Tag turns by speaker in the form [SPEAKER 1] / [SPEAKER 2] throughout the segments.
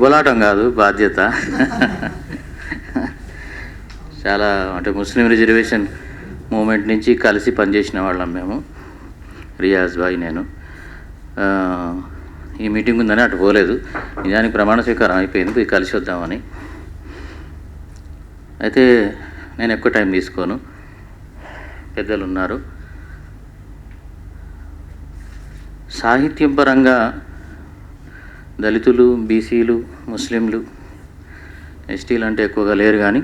[SPEAKER 1] ఉబలాటం కాదు, బాధ్యత. చాలా అంటే ముస్లిం రిజర్వేషన్ మూమెంట్ నుంచి కలిసి పనిచేసిన వాళ్ళం మేము, రియాజ్ భాయ్ నేను. ఈ మీటింగ్ ఉందని అటు పోలేదు, నిజానికి ప్రమాణ స్వీకారం అయిపోయింది, పోయి కలిసి వద్దామని. అయితే నేను ఎక్కువ టైం తీసుకోను, పెద్దలు ఉన్నారు. సాహిత్యం పరంగా దళితులు, బీసీలు, ముస్లింలు, ఎస్టీలు అంటే ఎక్కువగా లేరు, కానీ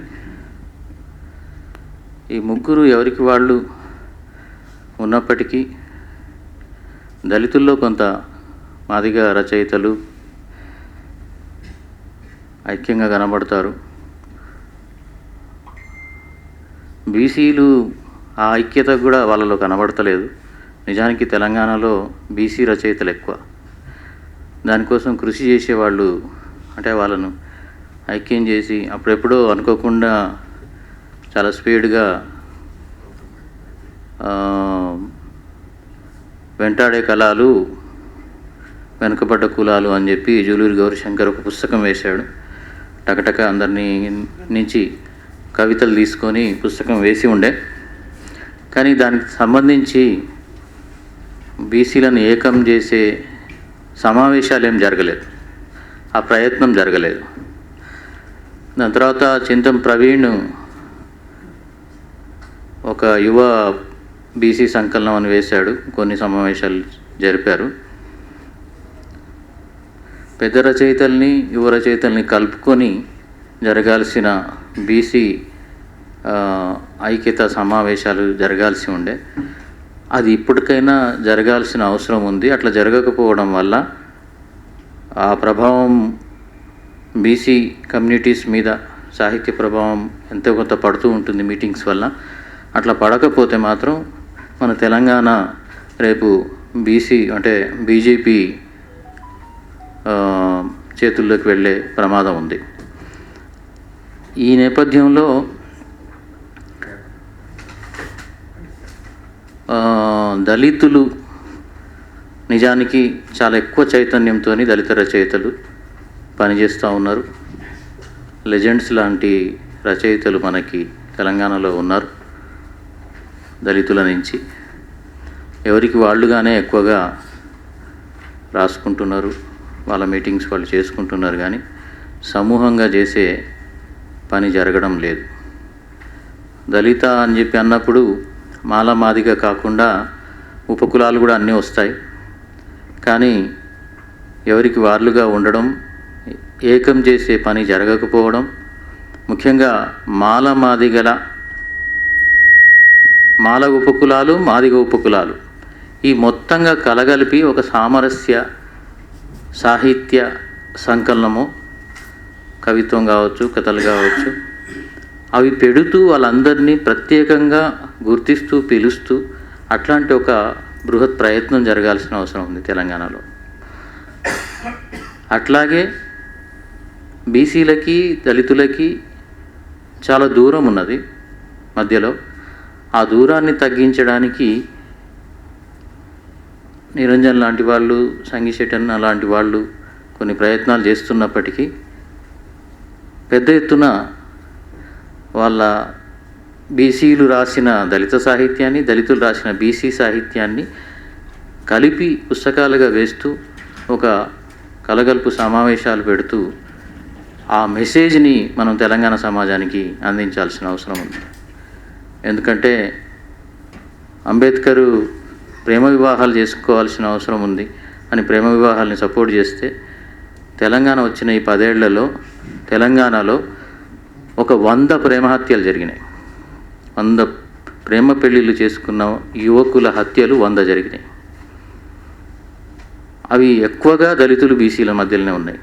[SPEAKER 1] ఈ ముగ్గురు ఎవరికి వాళ్ళు ఉన్నప్పటికీ దళితుల్లో కొంత మాదిగ రచయితలు ఐక్యంగా కనబడతారు. బీసీలు ఆ ఐక్యత కూడా వాళ్ళలో కనబడతలేదు. నిజానికి తెలంగాణలో బీసీ రచయితలు ఎక్కువ. దానికోసం కృషి చేసేవాళ్ళు, అంటే వాళ్ళను ఐక్యం చేసి అప్పుడెప్పుడో అనుకోకుండా చాలా స్పీడ్గా వెంటాడే కళలు వెనుకబడ్డ కులాలు అని చెప్పి జూలూరి గౌరీశంకర్ ఒక పుస్తకం వేశాడు. టకటక అందరినీ నుంచి కవితలు తీసుకొని పుస్తకం వేసి ఉండే, కానీ దానికి సంబంధించి బీసీలను ఏకం చేసే సమావేశాలు ఏం జరగలేదు, ఆ ప్రయత్నం జరగలేదు. దాని తర్వాత చింతం ప్రవీణ్ ఒక యువ బీసీ సంకలనం అని వేశాడు, కొన్ని సమావేశాలు జరిపారు. పెద్ద రచయితల్ని, యువ రచయితల్ని కలుపుకొని జరగాల్సిన బీసీ ఐక్యత సమావేశాలు జరగాల్సి ఉండే, అది ఇప్పటికైనా జరగాల్సిన అవసరం ఉంది. అట్లా జరగకపోవడం వల్ల ఆ ప్రభావం బీసీ కమ్యూనిటీస్ మీద సాహిత్య ప్రభావం ఎంతో కొంత పడుతూ ఉంటుంది మీటింగ్స్ వల్ల. అట్లా పడకపోతే మాత్రం మన తెలంగాణ రేపు బీసీ అంటే బీజేపీ చేతుల్లోకి వెళ్ళే ప్రమాదం ఉంది. ఈ నేపథ్యంలో దళితులు నిజానికి చాలా ఎక్కువ చైతన్యంతో దళిత రచయితలు పనిచేస్తూ ఉన్నారు. లెజెండ్స్ లాంటి రచయితలు మనకి తెలంగాణలో ఉన్నారు. దళితుల నుంచి ఎవరికి వాళ్ళుగానే ఎక్కువగా రాసుకుంటున్నారు, వాళ్ళ మీటింగ్స్ వాళ్ళు చేసుకుంటున్నారు, కానీ సమూహంగా చేసే పని జరగడం లేదు. దళిత అని చెప్పి అన్నప్పుడు మాల మాదిగా కాకుండా ఉపకులాలు కూడా అన్నీ వస్తాయి, కానీ ఎవరికి వాళ్ళుగా ఉండడం, ఏకం చేసే పని జరగకపోవడం, ముఖ్యంగా మాల ఉపకులాలు, మాదిగ ఉపకులాలు ఈ మొత్తంగా కలగలిపి ఒక సామరస్య సాహిత్య సంకలనము, కవిత్వం కావచ్చు, కథలు కావచ్చు, అవి పెడుతూ వాళ్ళందరినీ ప్రత్యేకంగా గుర్తిస్తూ పిలుస్తూ అట్లాంటి ఒక బృహత్ ప్రయత్నం జరగాల్సిన అవసరం ఉంది తెలంగాణలో. అట్లాగే బీసీలకి, దళితులకి చాలా దూరం ఉన్నది మధ్యలో. ఆ దూరాన్ని తగ్గించడానికి నిరంజన్ లాంటి వాళ్ళు, సంగీశెట్టన్న లాంటి వాళ్ళు కొన్ని ప్రయత్నాలు చేస్తున్నప్పటికీ పెద్ద ఎత్తున వాళ్ళ బీసీలు రాసిన దళిత సాహిత్యాన్ని, దళితులు రాసిన బీసీ సాహిత్యాన్ని కలిపి పుస్తకాలుగా వేస్తూ ఒక కలగలుపు సమావేశాలు పెడుతూ ఆ మెసేజ్ని మనం తెలంగాణ సమాజానికి అందించాల్సిన అవసరం ఉంది. ఎందుకంటే అంబేద్కరు ప్రేమ వివాహాలు చేసుకోవాల్సిన అవసరం ఉంది అని ప్రేమ వివాహాలని సపోర్ట్ చేస్తే, తెలంగాణ వచ్చిన ఈ 10 ఏళ్లలో తెలంగాణలో ఒక 100 ప్రేమహత్యలు జరిగినాయి. 100 ప్రేమ పెళ్ళిళ్ళు చేసుకున్న యువకుల హత్యలు 100 జరిగినాయి. అవి ఎక్కువగా దళితులు, బీసీల మధ్యలోనే ఉన్నాయి.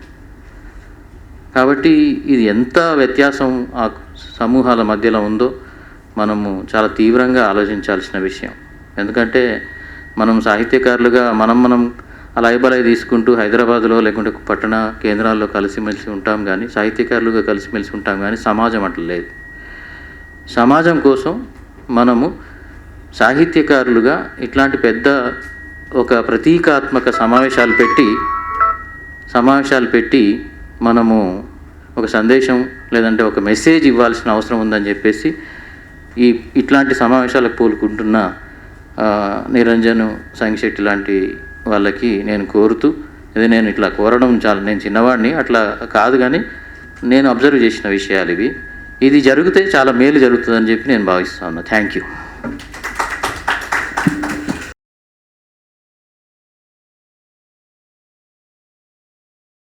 [SPEAKER 1] కాబట్టి ఇది ఎంత వ్యత్యాసం ఆ సమూహాల మధ్యలో ఉందో మనము చాలా తీవ్రంగా ఆలోచించాల్సిన విషయం. ఎందుకంటే మనం సాహిత్యకారులుగా మనం అలాయబలాయి తీసుకుంటూ హైదరాబాద్లో లేకుంటే పట్టణ కేంద్రాల్లో కలిసిమెలిసి ఉంటాం, కానీ సాహిత్యకారులుగా కలిసిమెలిసి ఉంటాం, కానీ సమాజం అట్లా లేదు. సమాజం కోసం మనము సాహిత్యకారులుగా ఇట్లాంటి పెద్ద ఒక ప్రతీకాత్మక సమావేశాలు పెట్టి మనము ఒక సందేశం లేదంటే ఒక మెసేజ్ ఇవ్వాల్సిన అవసరం ఉందని చెప్పేసి ఇట్లాంటి సమావేశాలకు పూనుకుంటున్న నిరంజను, సంగిశెట్టి లాంటి వాళ్ళకి నేను కోరుతూ, ఇది నేను ఇట్లా కోరడం నేను చిన్నవాడిని అట్లా కాదు, కానీ నేను అబ్జర్వ్ చేసిన విషయాలు ఇవి. ఇది జరిగితే చాలా మేలు జరుగుతుందని చెప్పి నేను భావిస్తాను. Thank you.